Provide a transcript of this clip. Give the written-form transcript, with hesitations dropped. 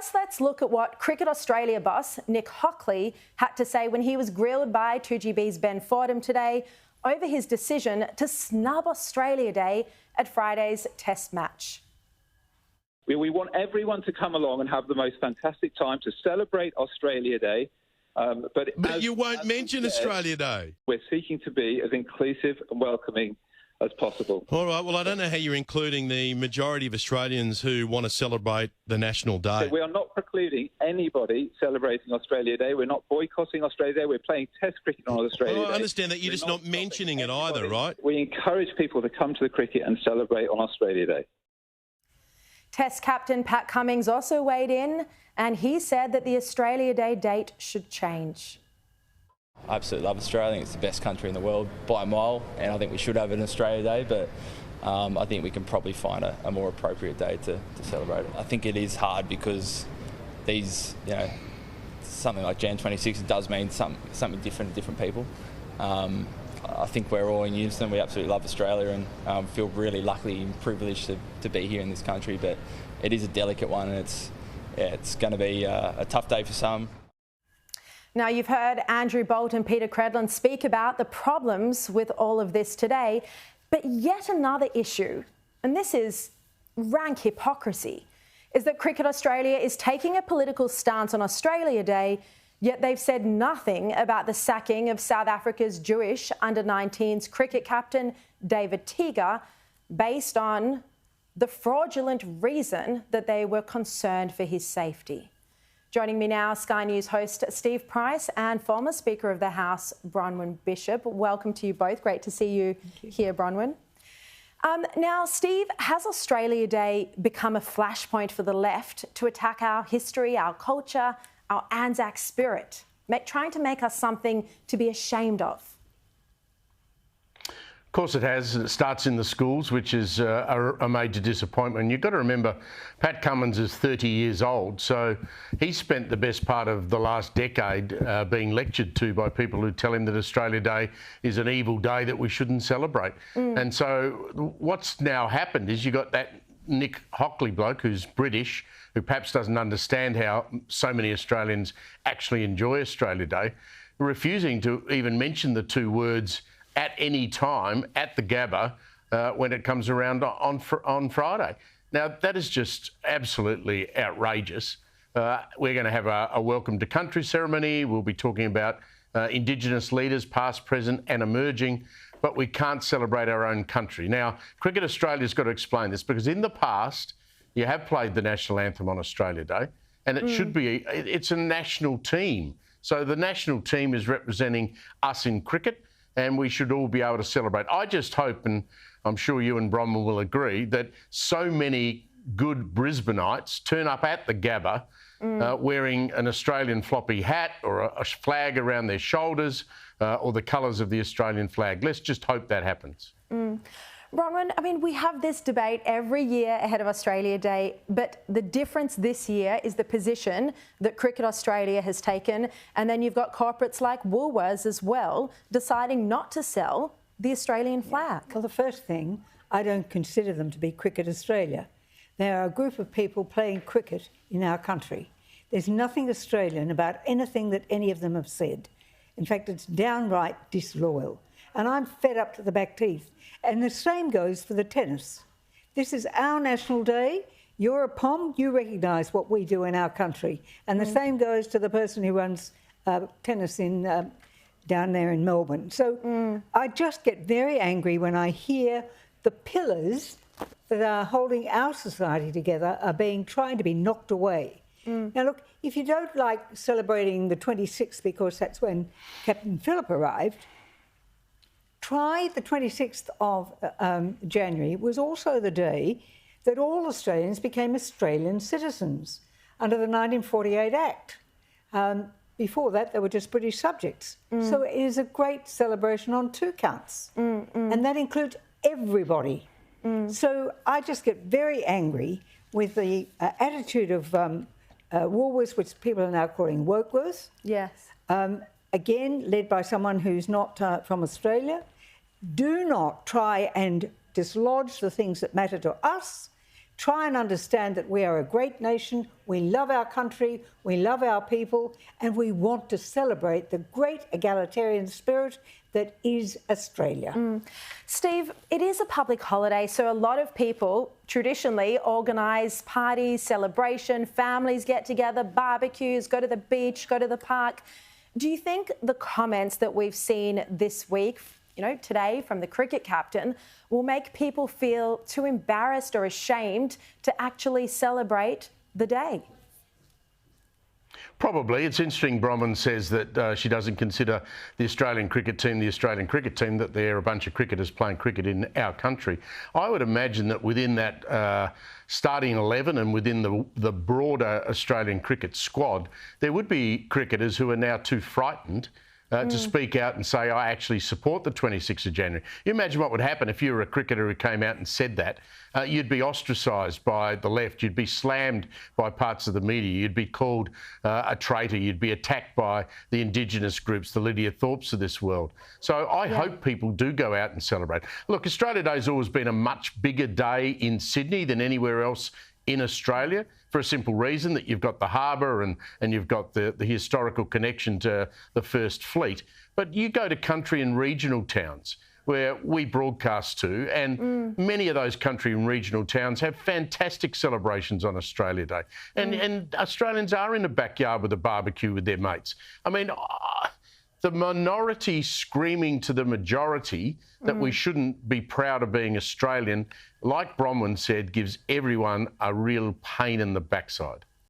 first, let's look at what Cricket Australia boss Nick Hockley had to say when he was grilled by 2GB's Ben Fordham today over his decision to snub Australia Day at Friday's Test match. We want everyone to come along and have the most fantastic time to celebrate Australia Day. But you won't mention Australia Day. We're seeking to be as inclusive and welcoming as possible. All right, well, I don't know how you're including the majority of Australians who want to celebrate the National Day. We are not precluding anybody celebrating Australia Day. We're not boycotting Australia Day. We're playing Test cricket on Australia Day. I understand that you're just not mentioning it either, right? We encourage people to come to the cricket and celebrate on Australia Day. Test captain Pat Cummins also weighed in, and he said that the Australia Day date should change. I absolutely love Australia. I think it's the best country in the world by a mile, and I think we should have an Australia Day, but I think we can probably find a more appropriate day to celebrate it. I think it is hard because these, something like Jan 26, it does mean something different to different people. I think we're all in unison. We absolutely love Australia and feel really lucky and privileged to be here in this country, but it is a delicate one, and it's going to be a tough day for some. Now, you've heard Andrew Bolt and Peter Credlin speak about the problems with all of this today, but yet another issue, and this is rank hypocrisy, is that Cricket Australia is taking a political stance on Australia Day, yet they've said nothing about the sacking of South Africa's Jewish under-19s cricket captain David Teager based on the fraudulent reason that they were concerned for his safety. Joining me now, Sky News host Steve Price and former Speaker of the House, Bronwyn Bishop. Welcome to you both. Great to see you here, Bronwyn. Now, Steve, has Australia Day become a flashpoint for the left to attack our history, our culture, our Anzac spirit, trying to make us something to be ashamed of? Of course it has. It starts in the schools, which is a major disappointment. You've got to remember, Pat Cummins is 30 years old, so he spent the best part of the last decade being lectured to by people who tell him that Australia Day is an evil day that we shouldn't celebrate. And so what's now happened is you got that Nick Hockley bloke who's British, who perhaps doesn't understand how so many Australians actually enjoy Australia Day, refusing to even mention the two words at any time at the Gabba when it comes around on Friday. Now, that is just absolutely outrageous. We're going to have a welcome to country ceremony. We'll be talking about Indigenous leaders, past, present and emerging, but we can't celebrate our own country. Now, Cricket Australia's got to explain this, because in the past, you have played the national anthem on Australia Day, and it should be, it's a national team. So the national team is representing us in cricket, and we should all be able to celebrate. I just hope, and I'm sure you and Bronwyn will agree, that so many good Brisbaneites turn up at the Gabba wearing an Australian floppy hat or a flag around their shoulders or the colours of the Australian flag. Let's just hope that happens. Bronwyn, I mean, we have this debate every year ahead of Australia Day, but the difference this year is the position that Cricket Australia has taken, and then you've got corporates like Woolworths as well deciding not to sell the Australian flag. Well, the first thing, I don't consider them to be Cricket Australia. They are a group of people playing cricket in our country. There's nothing Australian about anything that any of them have said. In fact, it's downright disloyal. And I'm fed up to the back teeth. And the same goes for the tennis. This is our national day. You're a POM, you recognise what we do in our country. And the same goes to the person who runs tennis down there in Melbourne. So I just get very angry when I hear the pillars that are holding our society together are trying to be knocked away. Now, look, if you don't like celebrating the 26th because that's when Captain Phillip arrived, try the 26th of January. It was also the day that all Australians became Australian citizens under the 1948 Act. Before that, they were just British subjects. So it is a great celebration on two counts, and that includes everybody. So I just get very angry with the attitude of Woolworths, which people are now calling Wokeworth. Yes. Again, led by someone who's not from Australia. Do not try and dislodge the things that matter to us Try and understand that we are a great nation, we love our country, we love our people, and we want to celebrate the great egalitarian spirit that is Australia. Steve, it is a public holiday, so a lot of people traditionally organise parties, celebration, families get together, barbecues, go to the beach, go to the park. Do you think the comments that we've seen this week, today from the cricket captain, will make people feel too embarrassed or ashamed to actually celebrate the day? Probably. It's interesting Bronwyn says that she doesn't consider the Australian cricket team, that they're a bunch of cricketers playing cricket in our country. I would imagine that within that starting 11 and within the broader Australian cricket squad, there would be cricketers who are now too frightened to speak out and say, I actually support the 26th of January. You imagine what would happen if you were a cricketer who came out and said that. You'd be ostracised by the left. You'd be slammed by parts of the media. You'd be called a traitor. You'd be attacked by the Indigenous groups, the Lydia Thorpes of this world. So I hope people do go out and celebrate. Look, Australia Day's always been a much bigger day in Sydney than anywhere else in Australia, for a simple reason that you've got the harbour and you've got the historical connection to the First Fleet. But you go to country and regional towns where we broadcast to, and many of those country and regional towns have fantastic celebrations on Australia Day. And Australians are in the backyard with a barbecue with their mates. I mean, the minority screaming to the majority that we shouldn't be proud of being Australian, like Bronwyn said, gives everyone a real pain in the backside.